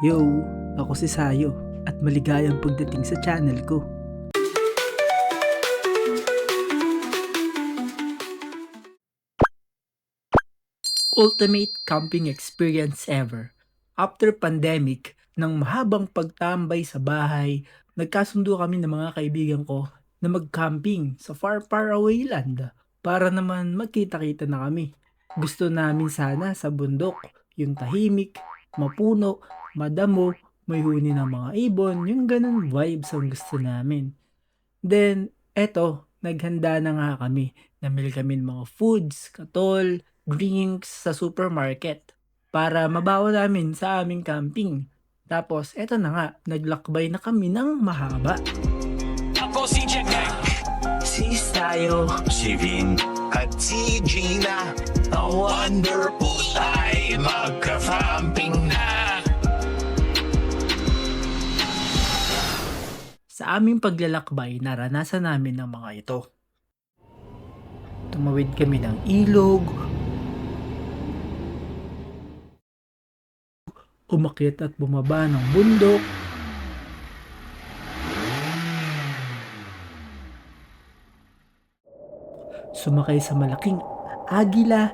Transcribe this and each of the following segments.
Yo, ako si Sayo at maligayang pagdating sa channel ko. Ultimate camping experience ever. After pandemic, ng mahabang pagtambay sa bahay, nagkasundo kami ng mga kaibigan ko na mag-camping sa far away land para naman magkita-kita na kami. Gusto namin sana sa bundok, yung tahimik, mapuno, madamo, may huni ng mga ibon, yung ganun vibes ang gusto namin. Then, eto, naghanda na nga kami. Namili kami ng mga foods, katol, drinks sa supermarket para mabawa namin sa aming camping. Tapos, eto na nga, naglakbay na kami ng mahaba. Ako si Jack, Si Sayo, si Vin, at si Gina. A wonderful ay magka-camping na. sa aming paglalakbay, naranasan namin ang mga ito. Tumawid kami ng ilog, umakyat at bumaba ng bundok, sumakay sa malaking agila,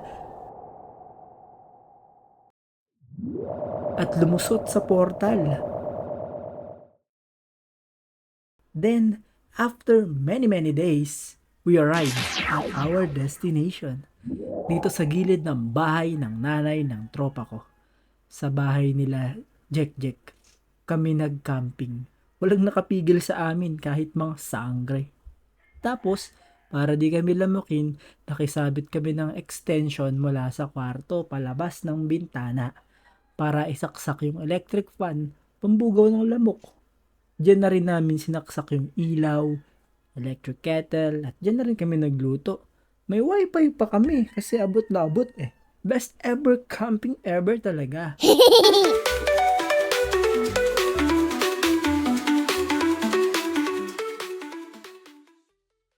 at lumusot sa portal. Then, after many days, we arrived at our destination. Dito sa gilid ng bahay ng nanay ng tropa ko. Sa bahay nila Jack. Kami nag-camping. Walang nakapigil sa amin kahit mga sangre. Tapos, para di kami lamukin, nakisabit kami ng extension mula sa kwarto palabas ng bintana para isaksak yung electric fan, pambugaw ng lamok. Diyan na rin namin sinaksak yung ilaw, electric kettle, at diyan na rin kami nagluto. May wifi pa kami kasi abot na abot eh. Best ever camping ever talaga.